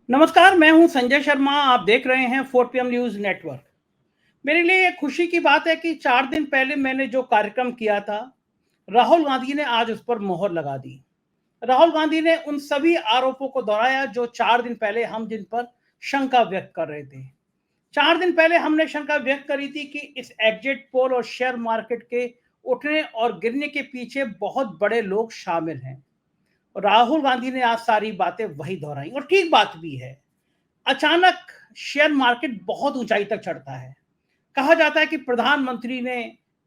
नमस्कार, मैं हूं संजय शर्मा। आप देख रहे हैं 4PM न्यूज नेटवर्क। मेरे लिए ये खुशी की बात है कि 4 दिन पहले मैंने जो कार्यक्रम किया था, राहुल गांधी ने आज उस पर मोहर लगा दी। राहुल गांधी ने उन सभी आरोपों को दोहराया जो 4 दिन पहले हम जिन पर शंका व्यक्त कर रहे थे। 4 दिन पहले हमने शंका व्यक्त करी थी कि इस एग्जिट पोल और शेयर मार्केट के उठने और गिरने के पीछे बहुत बड़े लोग शामिल हैं। राहुल गांधी ने आज सारी बातें वही दोहराई और ठीक बात भी है। अचानक शेयर मार्केट बहुत ऊंचाई तक चढ़ता है। कहा जाता है कि प्रधानमंत्री ने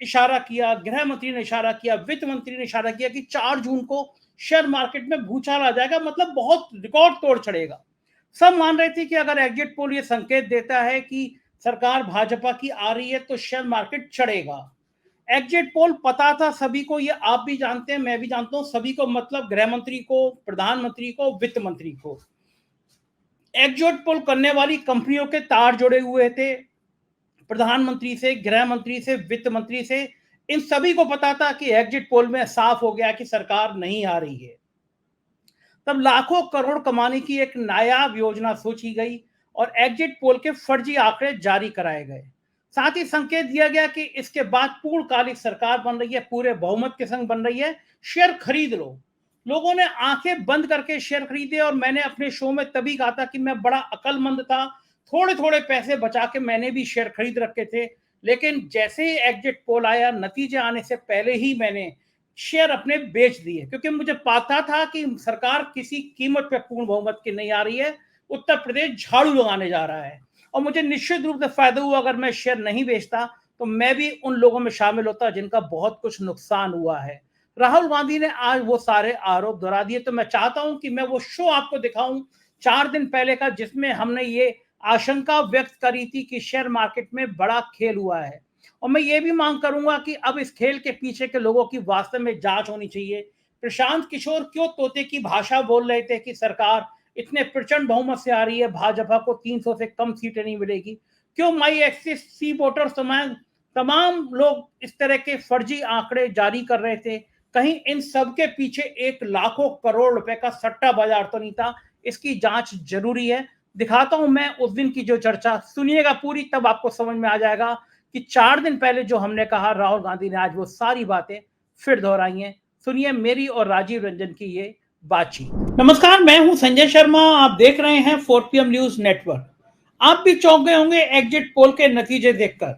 इशारा किया, गृह मंत्री ने इशारा किया, वित्त मंत्री ने इशारा किया कि 4 जून को शेयर मार्केट में भूचाल आ जाएगा, मतलब बहुत रिकॉर्ड तोड़ चढ़ेगा। सब मान रहे थे कि अगर एग्जिट पोल ये संकेत देता है कि सरकार भाजपा की आ रही है तो शेयर मार्केट चढ़ेगा। एग्जिट पोल पता था सभी को, ये आप भी जानते हैं, मैं भी जानता हूं सभी को, मतलब गृह मंत्री को, प्रधानमंत्री को, वित्त मंत्री को। एग्जिट पोल करने वाली कंपनियों के तार जुड़े हुए थे, प्रधानमंत्री से, गृह मंत्री से, वित्त मंत्री से। इन सभी को पता था कि एग्जिट पोल में साफ हो गया कि सरकार नहीं आ रही है। तब लाखों करोड़ कमाने की एक नायाब योजना सोची गई और एग्जिट पोल के फर्जी आंकड़े जारी कराए गए। साथ ही संकेत दिया गया कि इसके बाद पूर्णकालिक सरकार बन रही है, पूरे बहुमत के संग बन रही है, शेयर खरीद लो। लोगों ने आंखें बंद करके शेयर खरीदे और मैंने अपने शो में तभी कहा था कि मैं बड़ा अक्लमंद था, थोड़े थोड़े पैसे बचा के मैंने भी शेयर खरीद रखे थे। लेकिन जैसे ही एग्जिट पोल आया, नतीजे आने से पहले ही मैंने शेयर अपने बेच दिए, क्योंकि मुझे पता था कि सरकार किसी कीमत पे पूर्ण बहुमत की नहीं आ रही है। उत्तर प्रदेश झाड़ू लगाने जा रहा है और मुझे निश्चित रूप से फायदा हुआ। अगर मैं शेयर नहीं बेचता तो मैं भी उन लोगों में शामिल होता जिनका बहुत कुछ नुकसान हुआ है। राहुल गांधी ने आज वो सारे आरोप दोहरा दिए, तो मैं चाहता हूं कि मैं वो शो आपको दिखाऊं 4 दिन पहले का, जिसमें हमने ये आशंका व्यक्त करी थी कि शेयर मार्केट में बड़ा खेल हुआ है। और मैं ये भी मांग करूंगा कि अब इस खेल के पीछे के लोगों की वास्तव में जांच होनी चाहिए। प्रशांत किशोर क्यों तोते की भाषा बोल रहे थे कि सरकार इतने प्रचंड बहुमत से आ रही है, भाजपा को 300 से कम सीटें नहीं मिलेगी? क्यों माई एक्सिस, सी वोटर समान तमाम लोग इस तरह के फर्जी आंकड़े जारी कर रहे थे? कहीं इन सब के पीछे एक लाखों करोड़ रुपए का सट्टा बाजार तो नहीं था? इसकी जांच जरूरी है। दिखाता हूं मैं उस दिन की जो चर्चा, सुनिएगा पूरी, तब आपको समझ में आ जाएगा कि 4 दिन पहले जो हमने कहा, राहुल गांधी ने आज वो सारी बातें फिर दोहराई हैं। सुनिए मेरी और राजीव रंजन की ये बातचीत। नमस्कार, मैं हूं संजय शर्मा। आप देख रहे हैं 4PM न्यूज नेटवर्क। आप भी चौंक गए होंगे एग्जिट पोल के नतीजे देखकर।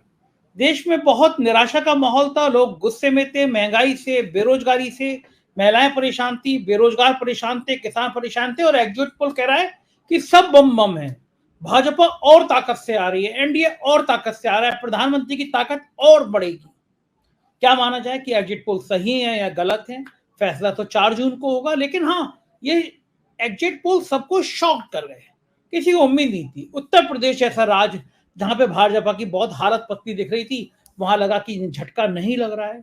देश में बहुत निराशा का माहौल था, लोग गुस्से में थे, महंगाई से, बेरोजगारी से। महिलाएं परेशान थी, बेरोजगार परेशान थे, किसान परेशान थे, और एग्जिट पोल कह रहा है कि सब बम बम है। भाजपा और ताकत से आ रही है, एनडीए और ताकत से आ रहा है, प्रधानमंत्री की ताकत और बढ़ेगी। क्या माना जाए कि एग्जिट पोल सही है या गलत है? फैसला तो 4 जून को होगा। लेकिन हाँ, ये एग्जिट पोल सबको शॉक कर रहे हैं। किसी को उम्मीद नहीं थी। उत्तर प्रदेश ऐसा राज्य जहां पे भाजपा की बहुत हालत पतली दिख रही थी, वहां लगा कि झटका नहीं लग रहा है।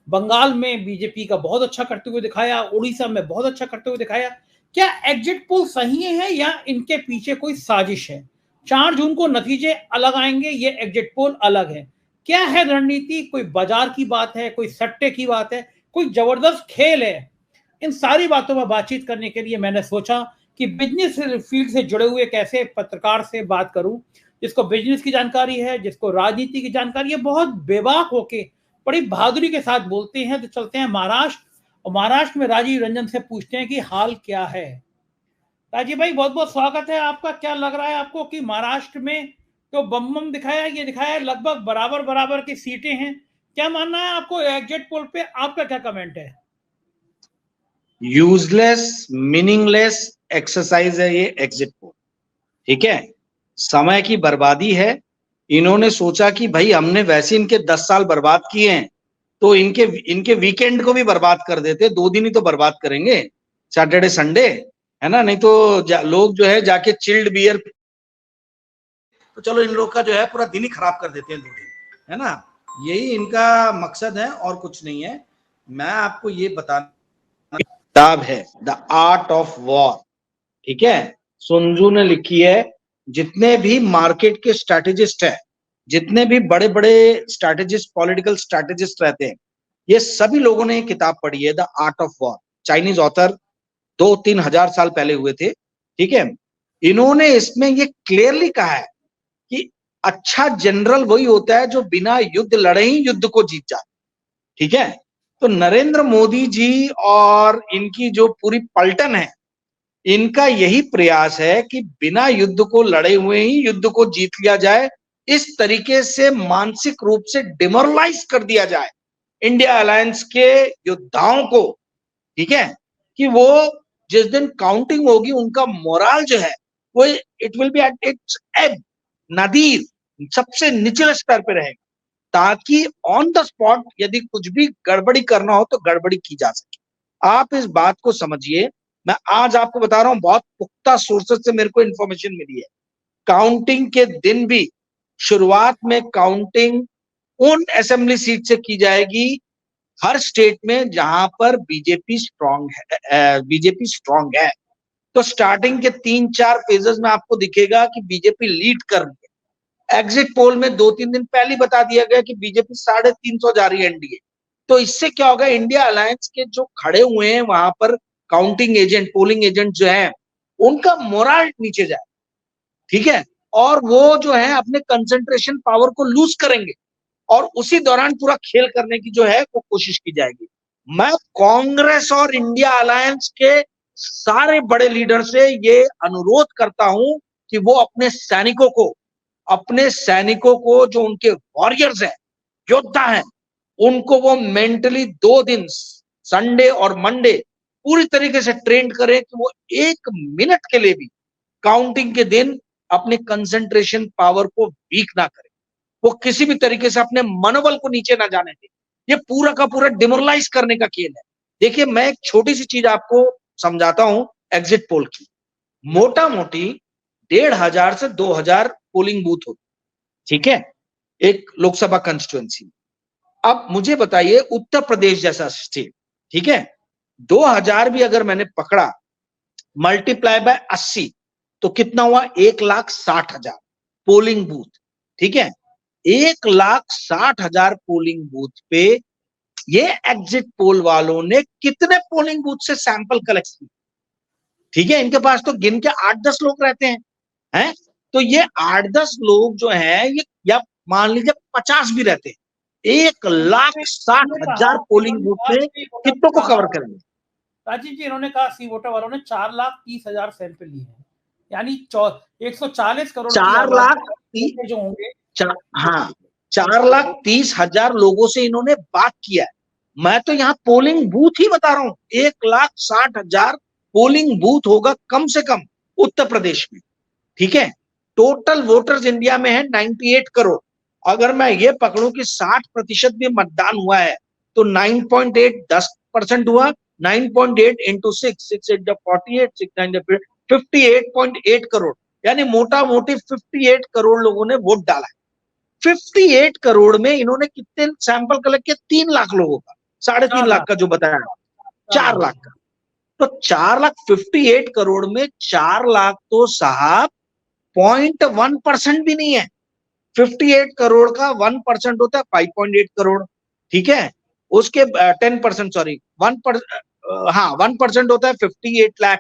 बंगाल में बीजेपी का बहुत अच्छा करते हुए दिखाया, उड़ीसा में बहुत अच्छा करते हुए दिखाया। क्या एग्जिट पोल सही है या इनके पीछे कोई साजिश है? 4 जून को नतीजे अलग आएंगे, ये एग्जिट पोल अलग है। क्या है रणनीति? कोई बाजार की बात है, कोई सट्टे की बात है, कोई जबरदस्त खेल है? इन सारी बातों पर बातचीत करने के लिए मैंने सोचा कि बिजनेस फील्ड से जुड़े हुए एक ऐसे पत्रकार से बात करूं जिसको बिजनेस की जानकारी है, जिसको राजनीति की जानकारी है, बहुत बेबाक होके बड़ी बहादुरी के साथ बोलते हैं। तो चलते हैं महाराष्ट्र, और महाराष्ट्र में राजीव रंजन से पूछते हैं कि हाल क्या है। राजीव भाई, बहुत बहुत स्वागत है आपका। क्या लग रहा है आपको कि महाराष्ट्र में जो बम बम दिखाया, ये दिखाया लगभग बराबर बराबर की सीटें हैं? क्या मानना है आपको एग्जिट पोल पे? आपका क्या कमेंट है? यूजलेस, मीनिंगलेस एक्सरसाइज है ये एग्जिट पोल। ठीक है, समय की बर्बादी है। इन्होंने सोचा कि भाई हमने वैसे इनके 10 साल बर्बाद किए हैं, तो इनके वीकेंड को भी बर्बाद कर देते। 2 दिन ही तो बर्बाद करेंगे, सैटरडे संडे, है ना? नहीं तो लोग जो है जाके चिल्ड बियर, तो चलो इन लोग का जो है पूरा दिन ही खराब कर देते हैं 2 दिन, है ना? यही इनका मकसद है और कुछ नहीं है। मैं आपको ये बताना, किताब है द आर्ट ऑफ वॉर, ठीक है, सुन त्जू ने लिखी है। जितने भी मार्केट के स्ट्रैटेजिस्ट है, जितने भी बड़े बड़े स्ट्रैटेजिस्ट, पॉलिटिकल स्ट्रैटेजिस्ट रहते हैं, ये सभी लोगों ने किताब पढ़ी है the art of war. Chinese author 2-3 हजार साल पहले हुए थे, ठीक है। इन्होंने इसमें ये क्लियरली कहा है कि अच्छा जनरल वही होता है जो बिना युद्ध लड़े ही युद्ध को जीत जाए। ठीक है, तो नरेंद्र मोदी जी और इनकी जो पूरी पलटन है, इनका यही प्रयास है कि बिना युद्ध को लड़े हुए ही युद्ध को जीत लिया जाए, इस तरीके से मानसिक रूप से डिमोरलाइज कर दिया जाए इंडिया अलायंस के योद्धाओं को। ठीक है, कि वो जिस दिन काउंटिंग होगी उनका मोराल जो है वो it will be at its एब, नादीर, सबसे निचले स्तर पे रहेगा, ताकि ऑन द स्पॉट यदि कुछ भी गड़बड़ी करना हो तो गड़बड़ी की जा सके। आप इस बात को समझिए, मैं आज आपको बता रहा हूं, बहुत पुख्ता सोर्सेस से मेरे को इंफॉर्मेशन मिली है। काउंटिंग के दिन भी शुरुआत में काउंटिंग उन असेंबली सीट से की जाएगी हर स्टेट में जहां पर बीजेपी स्ट्रांग है। तो स्टार्टिंग के 3-4 फेजेस में आपको दिखेगा कि बीजेपी लीड कर रही है। एग्जिट पोल में 2-3 दिन पहले ही बता दिया गया कि बीजेपी 350 जा रही है एनडीए। तो इससे क्या होगा, इंडिया अलायंस के जो खड़े हुए हैं वहां पर काउंटिंग एजेंट, पोलिंग एजेंट जो है, उनका मोरल नीचे जाए। ठीक है, और वो जो है अपने कंसंट्रेशन पावर को लूज करेंगे और उसी दौरान पूरा खेल करने की जो है वो कोशिश की जाएगी। मैं कांग्रेस और इंडिया अलायंस के सारे बड़े लीडर से ये अनुरोध करता हूं कि वो अपने सैनिकों को जो उनके वॉरियर्स हैं, योद्धा हैं, उनको वो मेंटली 2 दिन संडे और मंडे पूरी तरीके से ट्रेन करें कि वो 1 मिनट के लिए भी काउंटिंग के दिन अपने कंसंट्रेशन पावर को वीक ना करें, वो किसी भी तरीके से अपने मनोबल को नीचे ना जाने दें। ये पूरा का पूरा डिमोरलाइज करने का खेल है। देखिए, मैं एक छोटी सी चीज आपको समझाता हूं एग्जिट पोल की। मोटा मोटी 1,500 से 2,000 पोलिंग बूथ होते, ठीक है, एक लोकसभा कंस्टिट्यूएंसी। अब मुझे बताइए उत्तर प्रदेश जैसा स्टेट, ठीक है, 2,000 भी अगर मैंने पकड़ा मल्टीप्लाई बाय 80 तो कितना हुआ, 1,60,000 पोलिंग बूथ। ठीक है, 1,60,000 पोलिंग बूथ पे ये एग्जिट पोल वालों ने कितने पोलिंग बूथ से सैंपल कलेक्ट किए? ठीक है, इनके पास तो गिन के 8-10 लोग रहते हैं, तो ये 8-10 लोग जो हैं, ये या मान लीजिए 50 भी रहते हैं, 1,60,000 पोलिंग बूथ पे कितनों को कवर करेंगे? राजीव जी, इन्होंने कहा सी वोटर वालों ने 4,30,000 सैंपल लिए हैं, यानी 140 करोड़ 4,30,000 जो होंगे। हाँ, 4,30,000 लोगों से इन्होंने बात किया है। मैं तो यहाँ पोलिंग बूथ ही बता रहा हूँ, 1,60,000 पोलिंग बूथ होगा कम से कम उत्तर प्रदेश में। ठीक है, टोटल वोटर्स इंडिया में है 98 करोड़। अगर मैं ये पकड़ूं कि 60% भी मतदान हुआ है तो 9.8 10% हुआ। 9.8 इंटू 6, 6 48, 6 9 58.8 करोड़, यानी मोटा मोटी 58 करोड़ लोगों ने वोट डाला है। 58 करोड़ में इन्होंने कितने सैंपल कलेक्ट किया? 3 लाख लोगों का, 3.5 लाख का जो बताया, 4 लाख का। तो 4,58 करोड़ में 4 लाख तो साहब 0.1% भी नहीं है। 58 करोड़ का 1% होता है 5.8 करोड़। ठीक है, उसके 10% सॉरी 1% होता है 58 लाख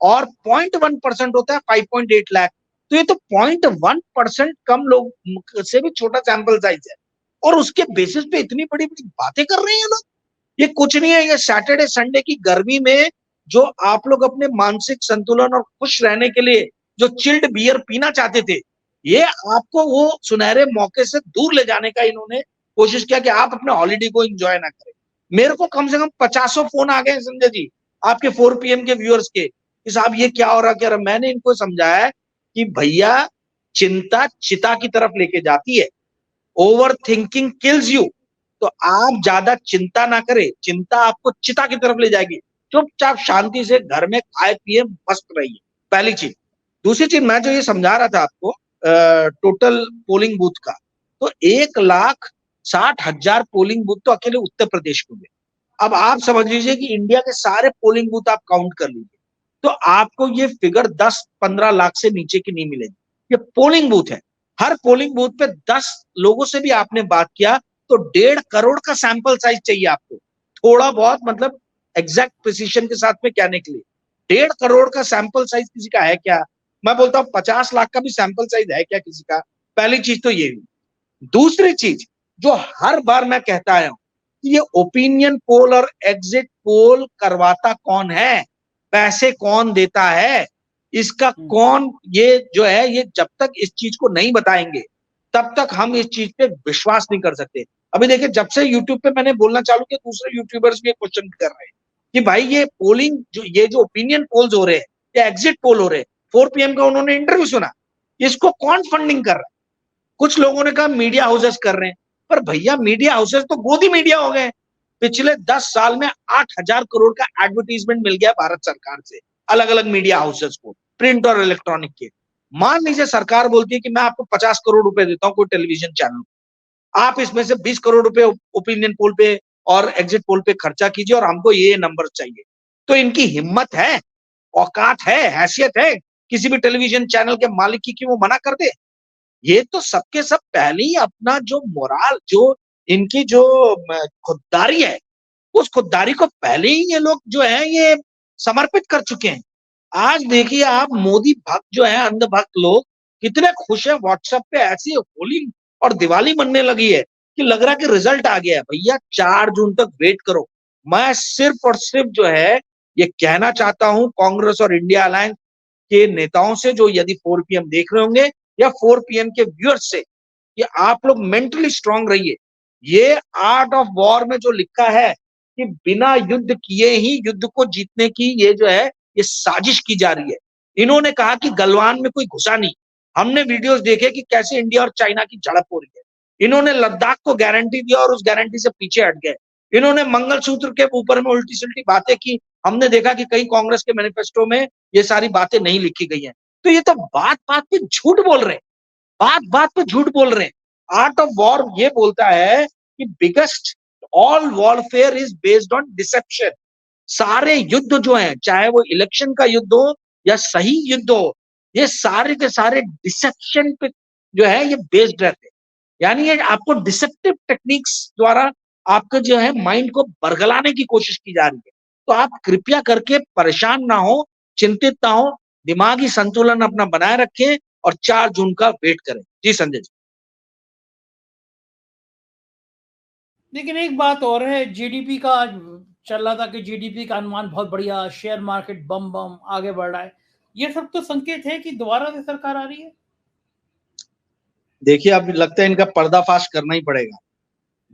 और 0.1% होता है 5.8 लाख। तो ये तो 0.1% कम लोग से भी छोटा सैंपल साइज है और उसके बेसिस पे इतनी बड़ी बड़ी बातें कर रहे हैं लोग। ये कुछ नहीं है, ये सैटरडे संडे की गर्मी में जो आप लोग अपने मानसिक संतुलन और खुश रहने के लिए जो चिल्ड बियर पीना चाहते थे, ये आपको वो सुनहरे मौके से दूर ले जाने का इन्होंने कोशिश किया कि आप अपने हॉलीडे को एंजॉय ना करें। मेरे को कम से कम 50 फोन आ गए संजय जी आपके 4 PM के व्यूअर्स के कि साहब ये क्या हो रहा, क्या रहा। मैंने इनको समझाया कि भैया चिंता चिता की तरफ लेके जाती है, ओवर थिंकिंग किल्स यू। तो आप ज्यादा चिंता ना करें, चिंता आपको चिता की तरफ ले जाएगी। चुपचाप शांति से घर में खाए पिए मस्त रहिए, पहली चीज। दूसरी चीज, मैं जो ये समझा रहा था आपको टोटल पोलिंग बूथ का, तो 1,60,000 पोलिंग बूथ तो अकेले उत्तर प्रदेश में हुए। अब आप समझ लीजिए कि इंडिया के सारे पोलिंग बूथ आप काउंट कर लीजिए तो आपको ये फिगर 10-15 लाख से नीचे की नहीं मिलेगी। ये पोलिंग बूथ है, हर पोलिंग बूथ पे 10 लोगों से भी आपने बात किया तो 1.5 करोड़ का सैंपल साइज चाहिए आपको, थोड़ा बहुत मतलब एग्जैक्ट प्रिसीशन के साथ में कहने के लिए। 1.5 करोड़ का सैंपल साइज किसी का है क्या? मैं बोलता हूँ 50 लाख का भी सैंपल साइज है क्या किसी का? पहली चीज तो ये हुई। दूसरी चीज जो हर बार मैं कहता आया हूं, ये ओपिनियन पोल और एग्जिट पोल करवाता कौन है, पैसे कौन देता है, इसका कौन, ये जो है, ये जब तक इस चीज को नहीं बताएंगे तब तक हम इस चीज पे विश्वास नहीं कर सकते। अभी देखिए, जब से यूट्यूब पे मैंने बोलना चालू किया, दूसरे यूट्यूबर्स भी क्वेश्चन कर रहे हैं कि भाई ये पोलिंग, जो ये जो ओपिनियन पोल्स हो रहे हैं या एग्जिट पोल हो रहे हैं, 4 PM का उन्होंने इंटरव्यू सुना, इसको कौन फंडिंग कर रहा है? कुछ लोगों ने कहा मीडिया हाउसेस कर रहे हैं, पर भैया मीडिया हाउसेस तो गोदी मीडिया हो गए। पिछले 10 साल में 8,000 करोड़ का एडवर्टीजमेंट मिल गया भारत सरकार से अलग अलग मीडिया हाउसेस को, प्रिंट और इलेक्ट्रॉनिक के। मान लीजिए सरकार बोलती है कि मैं आपको 50 करोड़ रुपए देता हूं कोई टेलीविजन चैनल, आप इसमें से 20 करोड़ रुपए ओपिनियन पोल पे और एग्जिट पोल पे खर्चा कीजिए और हमको ये नंबर चाहिए। तो इनकी हिम्मत है, औकात है, हैसियत है किसी भी टेलीविजन चैनल के मालिक की कि वो मना कर दे? ये तो सबके सब पहले ही अपना जो मोराल, जो इनकी जो खुददारी है, उस खुददारी को पहले ही ये लोग जो है ये समर्पित कर चुके हैं। आज देखिए आप, मोदी भक्त जो है, अंध भक्त लोग कितने खुश है, व्हाट्सएप पे ऐसी होली और दिवाली मनने लगी है कि लग रहा है कि रिजल्ट आ गया है। भैया 4 जून तक वेट करो। मैं सिर्फ और सिर्फ जो है ये कहना चाहता हूं कांग्रेस और इंडिया अलायंस के नेताओं से, जो यदि 4 PM देख रहे होंगे या 4 PM के व्यूअर्स से, कि आप लोग मेंटली स्ट्रांग रहिए। ये आर्ट ऑफ वॉर में जो लिखा है कि बिना युद्ध किए ही युद्ध को जीतने की ये जो है ये साजिश की जा रही है। इन्होंने कहा कि गलवान में कोई घुसा नहीं, हमने वीडियोस देखे कि कैसे इंडिया और चाइना की झड़प हो रही है। इन्होंने लद्दाख को गारंटी दिया और उस गारंटी से पीछे हट गए। इन्होंने मंगलसूत्र के ऊपर में उल्टी सुल्टी बातें की, हमने देखा कि कई कांग्रेस के मैनिफेस्टो में ये सारी बातें नहीं लिखी गई हैं। तो ये तो बात बात पे झूठ बोल रहे हैं, बात बात पे झूठ बोल रहे हैं। आर्ट ऑफ वॉर ये बोलता है कि biggest all warfare is based on deception. सारे युद्ध जो हैं, चाहे वो इलेक्शन का युद्ध हो या सही युद्ध हो, ये सारे के सारे डिसेप्शन पे जो है ये बेस्ड रहते हैं। यानी ये आपको डिसेप्टिव टेक्निक्स द्वारा आपके जो है माइंड को बरगलाने की कोशिश की जा रही है। तो आप कृपया करके परेशान ना हो, चिंतित ना हो, दिमागी संतुलन अपना बनाए रखें और 4 जून का वेट करें। जी संजय जी। लेकिन एक बात और है, जीडीपी का चल रहा था कि जीडीपी का अनुमान बहुत बढ़िया, शेयर मार्केट बम बम आगे बढ़ रहा है, ये सब तो संकेत है कि दोबारा से सरकार आ रही है। देखिए अब लगता है इनका पर्दाफाश करना ही पड़ेगा।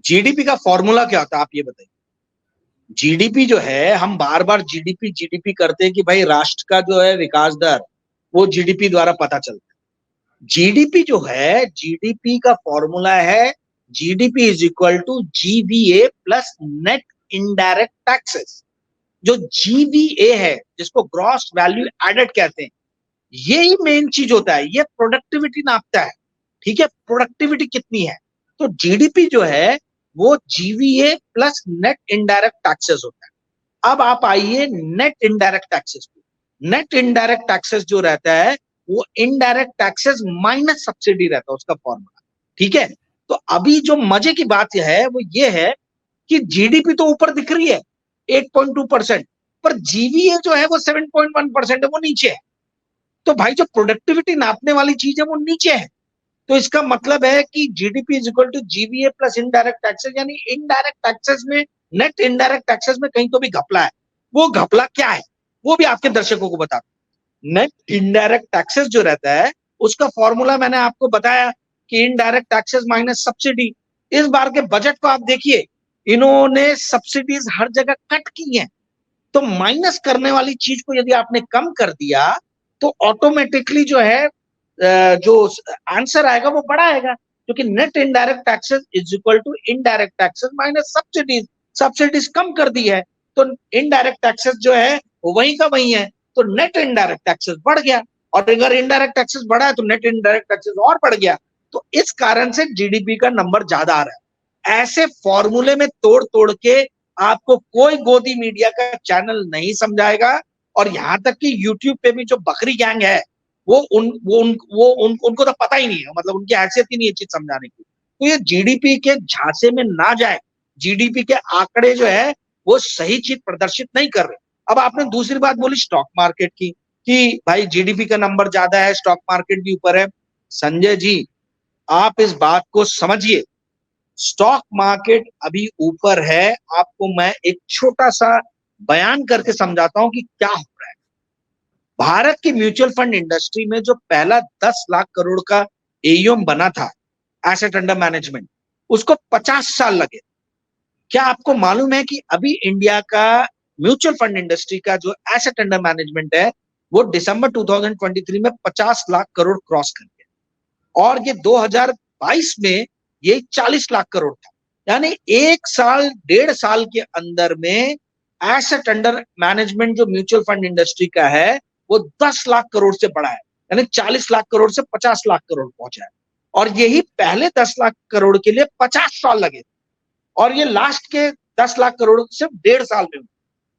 जीडीपी का फॉर्मूला क्या होता है आप ये बताइए। जीडीपी जो है, हम बार बार जीडीपी जीडीपी करते हैं कि भाई राष्ट्र का जो है विकास दर वो जीडीपी द्वारा पता चलता है। जीडीपी जो है, जीडीपी का फॉर्मूला है GDP is equal to GVA plus net indirect taxes. जो जीवीए है, जिसको ग्रॉस वैल्यू एडेड कहते हैं, यही मेन चीज होता है। ये प्रोडक्टिविटी नापता है, ठीक है, प्रोडक्टिविटी कितनी है। तो जीडीपी जो है वो GVA plus net indirect taxes होता है। अब आप आइए नेट इनडायरेक्ट टैक्सेस पे। नेट इनडायरेक्ट टैक्सेस जो रहता है वो इनडायरेक्ट टैक्सेस माइनस सब्सिडी रहता है, उसका फॉर्मूला, ठीक है। तो अभी जो मजे की बात यह है वो ये है कि जीडीपी तो ऊपर दिख रही है 8.2%, पर जीवीए जो है वो 7.1% है, वो नीचे है। तो भाई जो प्रोडक्टिविटी नापने वाली चीज है वो नीचे है। तो इसका मतलब है कि GDP is equal to GVA plus indirect taxes, यानी इनडायरेक्ट टैक्सेस में, नेट इनडायरेक्ट टैक्सेस में कहीं तो भी घपला है। वो घपला क्या है वो भी आपके दर्शकों को बता दूं। नेट इनडायरेक्ट टैक्सेस जो रहता है उसका फॉर्मूला मैंने आपको बताया कि इनडायरेक्ट टैक्सेस माइनस सब्सिडी। इस बार के बजट को आप देखिए, इन्होंने सब्सिडीज हर जगह कट की हैं। तो माइनस करने वाली चीज को यदि आपने कम कर दिया तो ऑटोमेटिकली जो है जो आंसर आएगा वो बड़ा आएगा, क्योंकि net indirect taxes is equal to indirect taxes minus subsidies. Subsidies कम कर दी है तो इनडायरेक्ट टैक्सेस जो है वो वही का वही है, तो नेट इनडायरेक्ट टैक्सेस बढ़ गया। और अगर इनडायरेक्ट टैक्सेस बढ़ा है तो नेट इनडायरेक्ट टैक्सेस और बढ़ गया। तो इस कारण से जीडीपी का नंबर ज्यादा आ रहा है। ऐसे फॉर्मूले में तोड़ तोड़ के आपको कोई गोदी मीडिया का चैनल नहीं समझाएगा। और यहां तक कि यूट्यूब पे भी जो बकरी गैंग है उनको तो पता ही नहीं है, मतलब उनकी हैसियत ही नहीं है चीज समझाने की। तो ये जीडीपी के झांसे में ना जाए, जीडीपी के आंकड़े जो है वो सही चीज प्रदर्शित नहीं कर रहे। अब आपने दूसरी बात बोली स्टॉक मार्केट की। कि भाई जीडीपी का नंबर ज्यादा है, स्टॉक मार्केट भी ऊपर है। संजय जी, आप इस बात को समझिए, स्टॉक मार्केट अभी ऊपर है। आपको मैं एक छोटा सा बयान करके समझाता हूं कि क्या हो रहा है। भारत की म्यूचुअल फंड इंडस्ट्री में जो पहला 10 लाख करोड़ का एयूएम बना था, एसेट अंडर मैनेजमेंट, उसको 50 साल लगे। क्या आपको मालूम है कि अभी इंडिया का म्यूचुअल फंड इंडस्ट्री का जो एसेट अंडर मैनेजमेंट है वो दिसंबर 2023 में 50 लाख करोड़ क्रॉस कर गया, और ये 2022 में ये 40 लाख करोड़ था। यानी 1 साल 1.5 साल के अंदर में एसेट अंडर मैनेजमेंट जो म्यूचुअल फंड इंडस्ट्री का है वो 10 लाख करोड़ से बढ़ा है, यानी 40 लाख करोड़ से 50 लाख करोड़ पहुंचा है। और यही पहले 10 लाख करोड़ के लिए 50 साल लगे, और ये लास्ट के 10 लाख करोड़ सिर्फ 1.5 साल में हुए।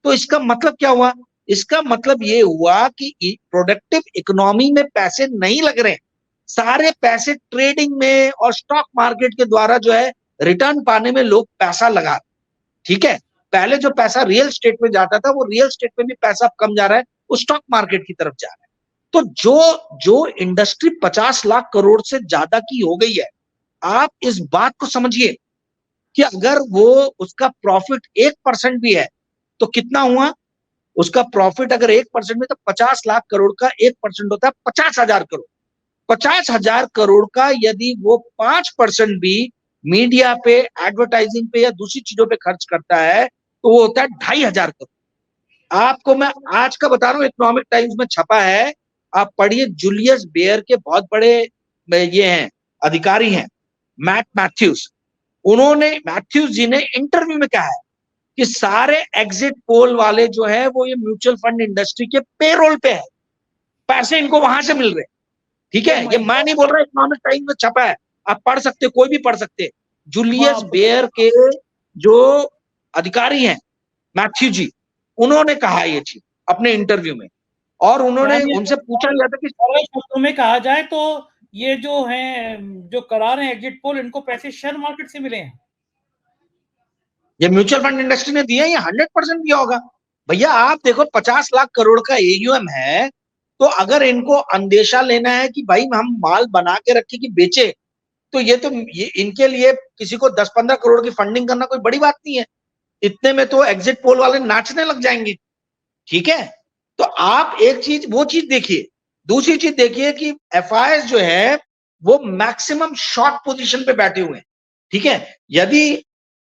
तो इसका मतलब क्या हुआ? इसका मतलब ये हुआ कि प्रोडक्टिव इकोनॉमी में पैसे नहीं लग रहे, सारे पैसे ट्रेडिंग में और स्टॉक मार्केट के द्वारा जो है रिटर्न पाने में लोग पैसा लगा। ठीक है, पहले जो पैसा रियल स्टेट में जाता था वो रियल स्टेट में भी पैसा कम जा रहा है, वो स्टॉक मार्केट की तरफ जा रहा है। तो जो जो इंडस्ट्री 50 लाख करोड़ से ज्यादा की हो गई है, आप इस बात को समझिए कि अगर वो उसका प्रॉफिट 1% भी है तो कितना हुआ? उसका प्रॉफिट अगर 1% में, तो 50 लाख करोड़ का 1% होता है 50,000 करोड़। 50,000 करोड़ का यदि वो 5% भी मीडिया पे, एडवर्टाइजिंग पे या दूसरी चीजों पे खर्च करता है तो वो होता है 2,500 करोड़। आपको मैं आज का बता रहा हूं, इकोनॉमिक टाइम्स में छपा है, आप पढ़िए। जूलियस बेयर के बहुत बड़े ये हैं, अधिकारी हैं, मैथ्यूज। मैथ्यूज जी ने इंटरव्यू में कहा है कि सारे एग्जिट पोल वाले जो है वो ये म्यूचुअल फंड इंडस्ट्री के पेरोल पे है, पैसे इनको वहां से मिल रहे। ठीक है, ये मैं नहीं बोल रहा, इकोनॉमिक टाइम्स में छपा है, आप पढ़ सकते, कोई भी पढ़ सकते। जूलियस बेयर के जो अधिकारी हैं, मैथ्यू जी, उन्होंने कहा ये चीज अपने इंटरव्यू में, और उन्होंने उनसे पूछा गया था कि सरल शब्दों में कहा जाए तो ये जो हैं, जो करा रहे हैं एग्जिट पोल, इनको पैसे शेयर मार्केट से मिले हैं। ये म्यूचुअल फंड इंडस्ट्री ने दिया, ये 100% दिया होगा। भैया आप देखो, 50 लाख करोड़ का एयूएम है, तो अगर इनको अंदेशा लेना है कि भाई हम माल बना के रखे कि बेचे, तो ये इनके लिए किसी को 10-15 करोड़ की फंडिंग करना कोई बड़ी बात नहीं है। इतने में तो एग्जिट पोल वाले नाचने लग जाएंगे। ठीक है, तो आप एक चीज, वो चीज देखिए। दूसरी चीज देखिए कि एफआईएस जो है वो मैक्सिमम शॉर्ट पोजीशन पे बैठे हुए हैं। ठीक है, यदि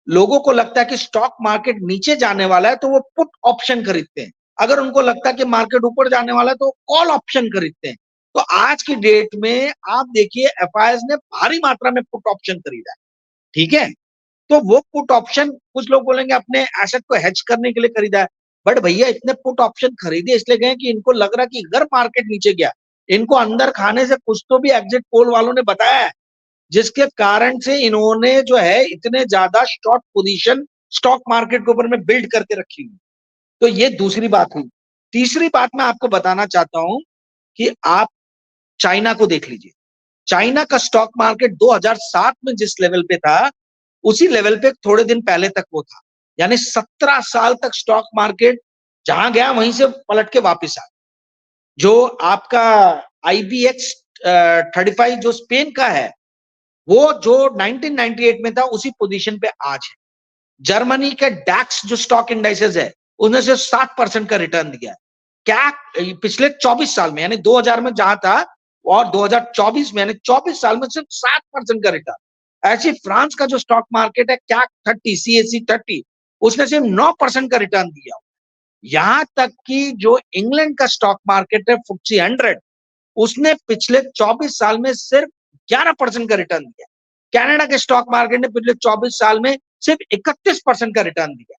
लोगों को लगता है कि स्टॉक मार्केट नीचे जाने वाला है तो वो पुट ऑप्शन खरीदते हैं, अगर उनको लगता है कि मार्केट ऊपर जाने वाला है तो कॉल ऑप्शन खरीदते हैं। तो आज की डेट में आप देखिए, एफआईएस ने भारी मात्रा में पुट ऑप्शन खरीदा है। ठीक है, तो वो पुट ऑप्शन, कुछ लोग बोलेंगे अपने एसेट को हेज करने के लिए खरीदा है, बट भैया इतने पुट ऑप्शन खरीदे इसलिए गए कि इनको लग रहा कि अगर मार्केट नीचे गया, इनको अंदर खाने से कुछ तो भी एग्जिट पोल वालों ने बताया है, जिसके कारण से इन्होंने जो है इतने ज्यादा शॉर्ट पोजीशन स्टॉक मार्केट के ऊपर में बिल्ड करके रखी हुई। तो ये दूसरी बात हुई। तीसरी बात मैं आपको बताना चाहता हूं कि आप चाइना को देख लीजिए। चाइना का स्टॉक मार्केट 2007 में जिस लेवल पे था, उसी लेवल पे थोड़े दिन पहले तक वो था। यानी 17 साल तक स्टॉक मार्केट जहां गया वहीं से पलट के वापस आ। जो आपका IBX 35 जो स्पेन का है, वो जो 1998 में था उसी पोजीशन पे आज है। जर्मनी के डैक्स जो स्टॉक इंडाइसेस है, उसने सिर्फ 7% का रिटर्न दिया है। क्या पिछले 24 साल में, यानी 2000 में जहां था और 2024 में, यानी 24 साल में सिर्फ 7% का रिटर्न। ऐसी फ्रांस का जो स्टॉक मार्केट है, क्या 30 CAC 30, उसने सिर्फ 9% का रिटर्न दिया। यहां तक कि जो इंग्लैंड का स्टॉक मार्केट है, FTSE 100, उसने पिछले 24 साल में सिर्फ 11% का रिटर्न दिया। कनाडा के स्टॉक मार्केट ने पिछले 24 साल में सिर्फ 31% का रिटर्न दिया।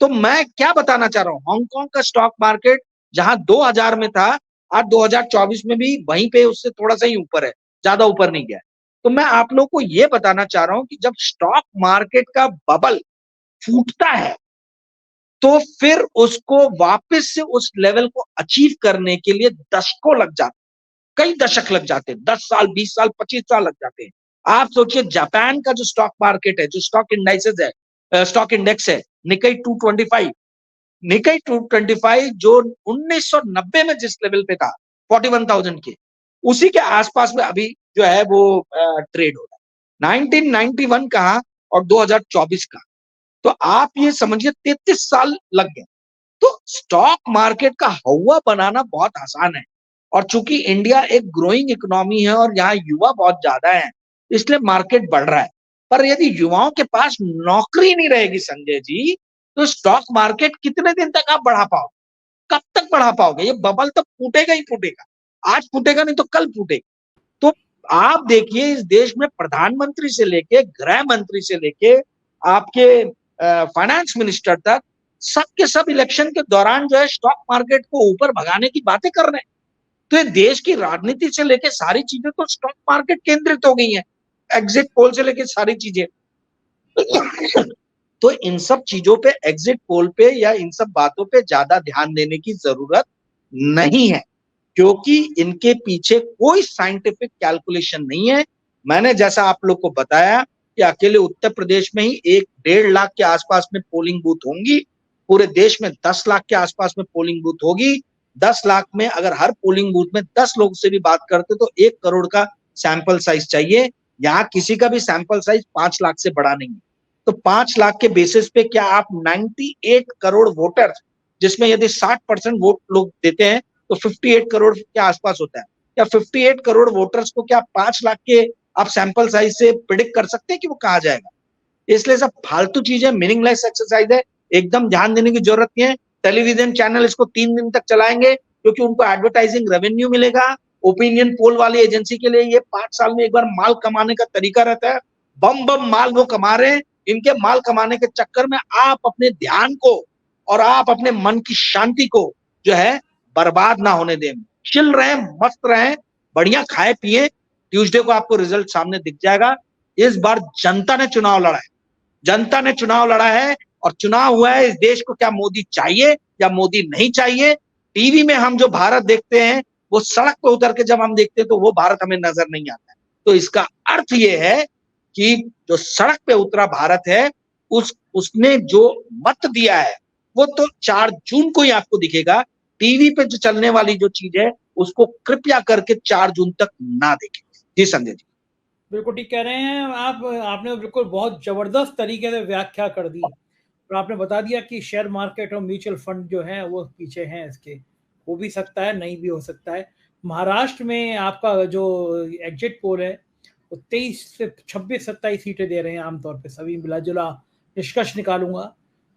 तो मैं क्या बताना चाह रहा हूं, हांगकांग का स्टॉक मार्केट जहां 2000 में था, आज 2024 में भी वहीं पे उससे थोड़ा सा ही ऊपर है, ज्यादा ऊपर नहीं गया। तो मैं आप लोग को यह बताना चाह रहा हूं कि जब स्टॉक मार्केट का बबल फूटता है तो फिर उसको वापस से उस लेवल को अचीव करने के लिए दशकों लग जाते, कई दशक लग जाते हैं, 10 साल, 20 साल, 25 साल लग जाते हैं। आप सोचिए, जापान का जो स्टॉक मार्केट है, जो स्टॉक इंडाइसेस है, स्टॉक इंडेक्स है, निकाई 225, निकाई 225 जो 1990 में जिस लेवल पे था 41,000 के, उसी के आसपास में अभी जो है वो ट्रेड हो रहा है। 1991 कहा और 2024 का, तो आप ये समझिए 33 साल लग गए। तो स्टॉक मार्केट का हवा बनाना बहुत आसान है, और चूंकि इंडिया एक ग्रोइंग इकोनॉमी है और यहाँ युवा बहुत ज्यादा है, इसलिए मार्केट बढ़ रहा है। पर यदि युवाओं के पास नौकरी नहीं रहेगी संजय जी, तो स्टॉक मार्केट कितने दिन तक आप बढ़ा पाओगे, कब तक बढ़ा पाओगे? ये बबल तो फूटेगा ही फूटेगा, आज फूटेगा नहीं तो कल फूटेगा। तो आप देखिए इस देश में प्रधानमंत्री से लेके गृह मंत्री से लेके आपके फाइनेंस मिनिस्टर तक सबके सब इलेक्शन के दौरान जो है स्टॉक मार्केट को ऊपर भगाने की बातें कर रहे हैं। तो ये देश की राजनीति से लेके सारी चीजें तो स्टॉक मार्केट केंद्रित हो गई हैं, एग्जिट पोल से लेके सारी चीजें। तो इन सब चीजों पे, एग्जिट पोल पे या इन सब बातों पे ज्यादा ध्यान देने की जरूरत नहीं है, क्योंकि इनके पीछे कोई साइंटिफिक कैलकुलेशन नहीं है। मैंने जैसा आप लोग को बताया कि अकेले उत्तर प्रदेश में ही 1-1.5 लाख के आसपास में पोलिंग बूथ होंगी, पूरे देश में 10 लाख के आसपास में पोलिंग बूथ होगी। 10 लाख में अगर हर पोलिंग बूथ में 10 लोग से भी बात करते तो 1 करोड़ का सैंपल साइज चाहिए। यहाँ किसी का भी सैंपल साइज 5 लाख से बड़ा नहीं है। तो 5 लाख के बेसिस पे क्या आप 98 करोड़ वोटर्स, जिसमें यदि 60% वोट लोग देते हैं तो 58 करोड़ के आसपास होता है, या 58 करोड़ वोटर्स को क्या 5 लाख के आप सैंपल साइज से प्रिडिक्ट कर सकते हैं कि वो कहाँ जाएगा? इसलिए सब फालतू चीजें, मीनिंगलेस एक्सरसाइज है, एकदम ध्यान देने की जरूरत नहीं है। टेलीविजन चैनल इसको 3 दिन तक चलाएंगे क्योंकि उनको एडवर्टाइजिंग रेवेन्यू मिलेगा। ओपिनियन पोल वाली एजेंसी के लिए ये 5 साल में एक बार माल कमाने का तरीका रहता है। बम बम माल वो कमा रहे हैं। इनके माल कमाने के चक्कर में आप अपने ध्यान को और आप अपने मन की शांति को जो है बर्बाद ना होने दें। चिल रहे, मस्त रहे, बढ़िया खाए पिए। ट्यूसडे को आपको रिजल्ट सामने दिख जाएगा। इस बार जनता ने चुनाव लड़ा है, जनता ने चुनाव लड़ा है, और चुनाव हुआ है। इस देश को क्या मोदी चाहिए या मोदी नहीं चाहिए? टीवी में हम जो भारत देखते हैं, वो सड़क पे उतर के जब हम देखते हैं तो वो भारत हमें नजर नहीं आता है। तो इसका अर्थ ये है कि जो सड़क पे उतरा भारत है, उसने जो मत दिया है वो तो 4 जून को ही आपको दिखेगा। टीवी पे जो चलने वाली जो चीज है उसको कृपया करके 4 जून तक ना देखें। जी संजय जी, बिल्कुल ठीक कह रहे हैं आप। आपने बिल्कुल बहुत जबरदस्त तरीके से व्याख्या कर दी, और आपने बता दिया कि शेयर मार्केट और म्यूचुअल फंड जो है वो पीछे हैं इसके। हो भी सकता है, नहीं भी हो सकता है। महाराष्ट्र में आपका जो एग्जिट पोल है वो 23 से 26-27 सीटें दे रहे हैं आमतौर पे, सभी मिला जुला निष्कर्ष निकालूंगा।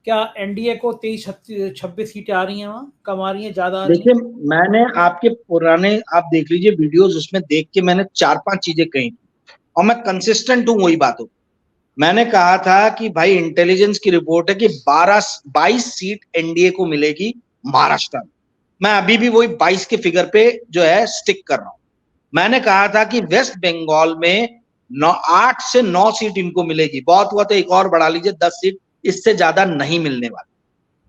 क्या एनडीए को 23-26 सीटें आ रही हैं, वहाँ कम आ रही हैं, ज्यादा आ रही हैं? देखिए मैंने आपके पुराने, आप देख लीजिए वीडियोस, उसमें देख के मैंने 4-5 चीजें कही और मैं कंसिस्टेंट हूं वही बातों। मैंने कहा था कि भाई इंटेलिजेंस की रिपोर्ट है कि 22 सीट एनडीए को मिलेगी महाराष्ट्र में। मैं अभी भी वही 22 के फिगर पे जो है स्टिक कर रहा हूं। मैंने कहा था कि वेस्ट बंगाल में 8 से 9 सीट इनको मिलेगी, बहुत हुआ तो एक और बढ़ा लीजिए 10 सीट, इससे ज्यादा नहीं मिलने वाली।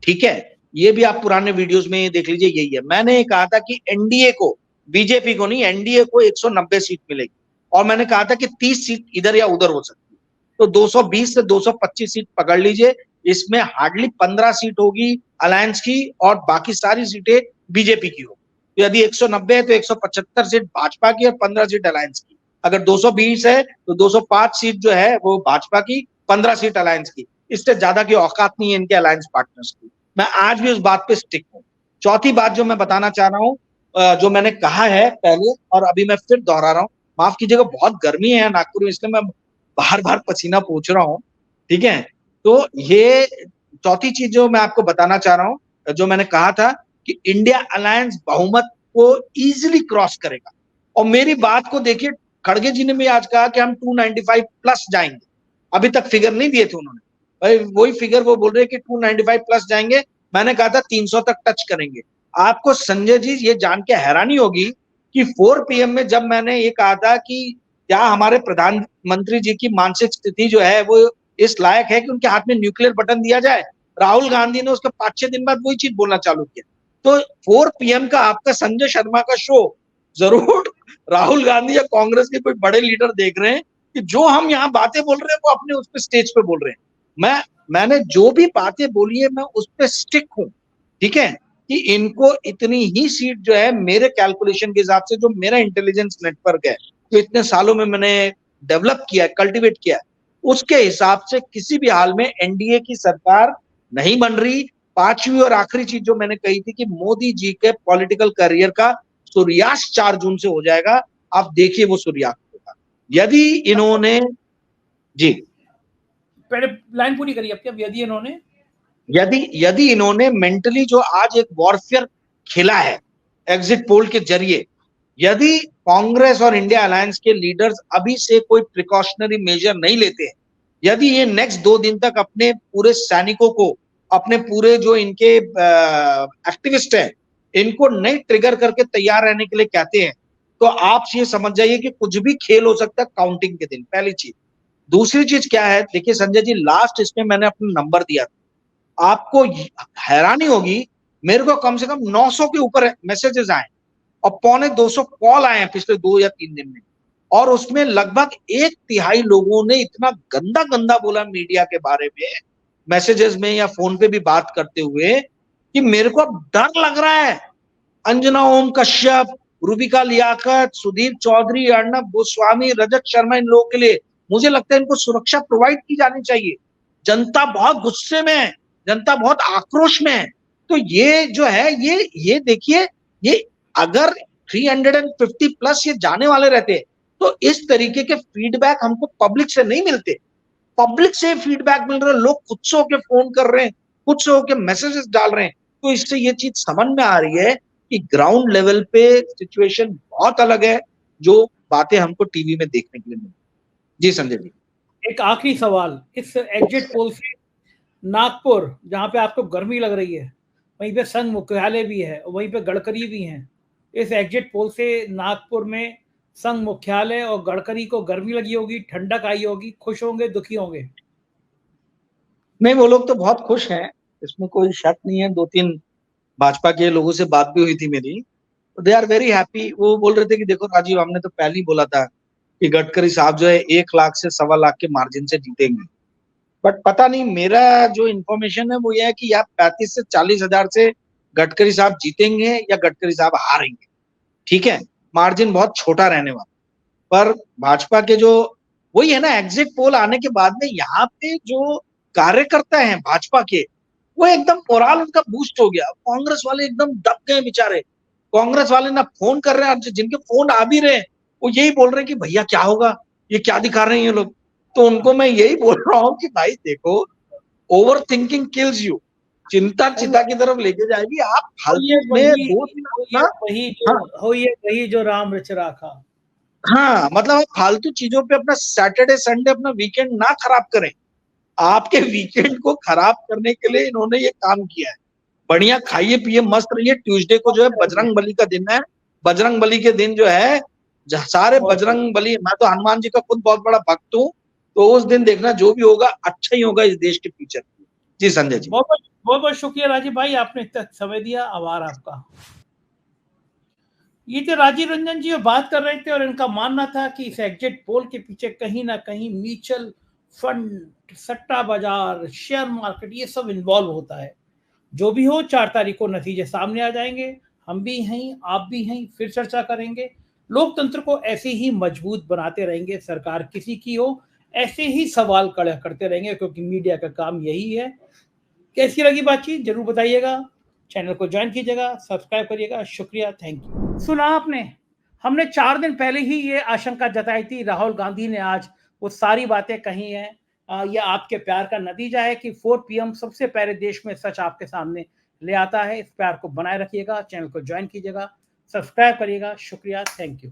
ठीक है, ये भी आप पुराने वीडियोस में देख लीजिए, यही है। मैंने ये कहा था कि एनडीए को, बीजेपी को नहीं, एनडीए को 190 सीट मिलेगी, और मैंने कहा था कि 30 सीट इधर या उधर हो सकती है। तो 220 से 225 सीट पकड़ लीजिए। इसमें हार्डली 15 सीट होगी अलायंस की और बाकी सारी सीटें बीजेपी की होगी। तो यदि 190 है तो 175 सीट भाजपा की और 15 सीट अलायंस की। अगर 220 है तो 205 सीट जो है वो भाजपा की, 15 सीट अलायंस की। इससे ज्यादा की औकात नहीं है इनके अलायंस पार्टनर्स की। मैं आज भी उस बात पे स्टिक हूं। चौथी बात जो मैं बताना चाह रहा हूं, जो मैंने कहा है पहले और अभी मैं फिर दोहरा रहा हूं, माफ कीजिएगा बहुत गर्मी है नागपुर में, इसलिए मैं बार बार पसीना पोंछ रहा हूं। ठीक है, तो ये चौथी चीज जो मैं आपको बताना चाह रहा हूं, जो मैंने कहा था कि इंडिया अलायंस बहुमत को इजीली क्रॉस करेगा। और मेरी बात को देखिए, खड़गे जी ने भी आज कहा कि हम 295 प्लस जाएंगे। अभी तक फिगर नहीं दिए थे उन्होंने, भाई वही फिगर वो बोल रहे हैं कि 295 प्लस जाएंगे। मैंने कहा था 300 तक टच करेंगे। आपको संजय जी ये जान के हैरानी होगी कि 4 PM में जब मैंने ये कहा था कि क्या हमारे प्रधानमंत्री जी की मानसिक स्थिति जो है वो इस लायक है कि उनके हाथ में न्यूक्लियर बटन दिया जाए, राहुल गांधी ने उसके 5-6 दिन बाद वही चीज बोलना चालू किया। तो 4 PM का आपका संजय शर्मा का शो जरूर राहुल गांधी या कांग्रेस के कोई बड़े लीडर देख रहे हैं कि जो हम यहाँ बातें बोल रहे हैं वो अपने उस पर स्टेज पे बोल रहे हैं। मैंने जो भी बातें बोली है मैं उस पर स्टिक हूं। ठीक है, कि इनको इतनी ही सीट जो है मेरे कैलकुलेशन के हिसाब से, जो मेरा इंटेलिजेंस नेटवर्क है जो इतने सालों में मैंने डेवलप किया है, कल्टीवेट किया है, उसके हिसाब से किसी भी हाल में एनडीए की सरकार नहीं बन रही। पांचवी और आखिरी चीज जो मैंने कही थी कि मोदी जी के पॉलिटिकल करियर का सूर्यास्त 4 जून से हो जाएगा। आप देखिए वो सूर्यास्त होगा यदि इन्होंने, जी पहले लाइन पूरी करिए आपकी। अब यदि इन्होंने मेंटली जो आज एक वॉरफेयर खेला है एग्जिट पोल के जरिए, यदि कांग्रेस और इंडिया अलायंस के लीडर्स अभी से कोई प्रिकॉशनरी मेजर नहीं लेते हैं, यदि ये नेक्स्ट 2 दिन तक अपने पूरे सैनिकों को, अपने पूरे जो इनके एक्टिविस्ट हैं, इनको नहीं ट्रिगर करके तैयार रहने के लिए कहते हैं, तो आप ये समझ जाइए कि कुछ भी खेल हो सकता है काउंटिंग के दिन। पहली चीज। दूसरी चीज क्या है, देखिए संजय जी, लास्ट इसमें मैंने अपना नंबर दिया था, आपको हैरानी होगी, मेरे को कम से कम 900 के ऊपर मैसेजेस आए और 250 कॉल आए हैं पिछले 2 या 3 दिन में, और उसमें लगभग 1/3 लोगों ने इतना गंदा गंदा बोला मीडिया के बारे में, मैसेजेस में या फोन पे भी बात करते हुए, कि मेरे को अब डर लग रहा है। अंजना ओम कश्यप, रूबिका लियाकत, सुधीर चौधरी, अर्णब गोस्वामी, रजत शर्मा, इन लोगों के लिए मुझे लगता है इनको सुरक्षा प्रोवाइड की जानी चाहिए। जनता बहुत गुस्से में है, जनता बहुत आक्रोश में है। तो ये जो है, ये देखिए, ये अगर 350 प्लस ये जाने वाले रहते तो इस तरीके के फीडबैक हमको पब्लिक से नहीं मिलते। पब्लिक से फीडबैक मिल रहा है, लोग खुद से होके फोन कर रहे हैं, खुद से होके मैसेजेस डाल रहे हैं। तो इससे ये चीज समझ में आ रही है कि ग्राउंड लेवल पे सिचुएशन बहुत अलग है, जो बातें हमको टीवी में देखने के लिए मिली। जी संजय जी, एक आखिरी सवाल, इस एग्जिट पोल से नागपुर, जहां पे आपको गर्मी लग रही है, वहीं पे संघ मुख्यालय भी है और वहीं पे गडकरी भी हैं, इस एग्जिट पोल से नागपुर में संघ मुख्यालय और गडकरी को गर्मी लगी होगी, ठंडक आई होगी, खुश होंगे, दुखी होंगे? नहीं, वो लोग तो बहुत खुश हैं, इसमें कोई शक नहीं है। 2-3 भाजपा के लोगों से बात भी हुई थी मेरी, दे आर वेरी हैप्पी। वो बोल रहे थे कि देखो राजीव, हमने तो पहले ही बोला था कि गडकरी साहब जो है 1 लाख से 1.25 लाख के मार्जिन से जीतेंगे, बट पता नहीं, मेरा जो इन्फॉर्मेशन है वो ये है कि या 35 से 40 हजार से गडकरी साहब जीतेंगे या गडकरी साहब हारेंगे। ठीक है, मार्जिन बहुत छोटा रहने वाला। पर भाजपा के जो, वही है ना, एग्जिट पोल आने के बाद में यहाँ पे जो कार्यकर्ता हैं भाजपा के, वो एकदम मोराल उनका बूस्ट हो गया। कांग्रेस वाले एकदम दब गए बेचारे। कांग्रेस वाले ना फोन कर रहे हैं, जिनके फोन आ भी रहे हैं वो यही बोल रहे हैं कि भैया क्या होगा, ये क्या दिखा रहे हैं ये लोग। तो उनको मैं यही बोल रहा हूँ कि भाई देखो, ओवर थिंकिंग किल्स यू। चिंता चिता की तरफ लेके जाएगी। आप फालतू में 2 वही जो राम रच राखा। हाँ, मतलब फालतू चीजों पे अपना सैटरडे संडे, अपना वीकेंड ना खराब करें। आपके वीकेंड को खराब करने के लिए इन्होंने ये काम किया है। बढ़िया खाइए पिए, मस्त रहिए। ट्यूसडे को जो है बजरंग बली का दिन है। बजरंग बली के दिन जो है सारे बजरंग बली, मैं तो हनुमान जी का खुद बहुत बड़ा भक्त हूँ, तो उस दिन देखना जो भी होगा अच्छा ही होगा इस देश के फ्यूचर। जी संजय जी, बहुत बहुत शुक्रिया राजीव भाई, आपने इतना समय दिया, आभार आपका। ये जो राजीव रंजन जी बात कर रहे थे और इनका मानना था कि इस एग्जिट पोल के पीछे कहीं ना कहीं म्यूचुअल फंड, सट्टा बाजार, शेयर मार्केट, ये सब इन्वॉल्व होता है। जो भी हो, 4 तारीख को नतीजे सामने आ जाएंगे। हम भी हैं, आप भी हैं, फिर चर्चा करेंगे। लोकतंत्र को ऐसे ही मजबूत बनाते रहेंगे, सरकार किसी की हो ऐसे ही सवाल खड़े करते रहेंगे, क्योंकि मीडिया का काम यही है। कैसी लगी बातचीत जरूर बताइएगा, चैनल को ज्वाइन कीजिएगा, सब्सक्राइब करिएगा। शुक्रिया, थैंक यू। सुना आपने, हमने 4 दिन पहले ही ये आशंका जताई थी, राहुल गांधी ने आज वो सारी बातें कही हैं। यह आपके प्यार का नतीजा है कि 4 PM सबसे पहले देश में सच आपके सामने ले आता है। इस प्यार को बनाए रखिएगा, चैनल को ज्वाइन कीजिएगा, सब्सक्राइब करिएगा। शुक्रिया, थैंक यू।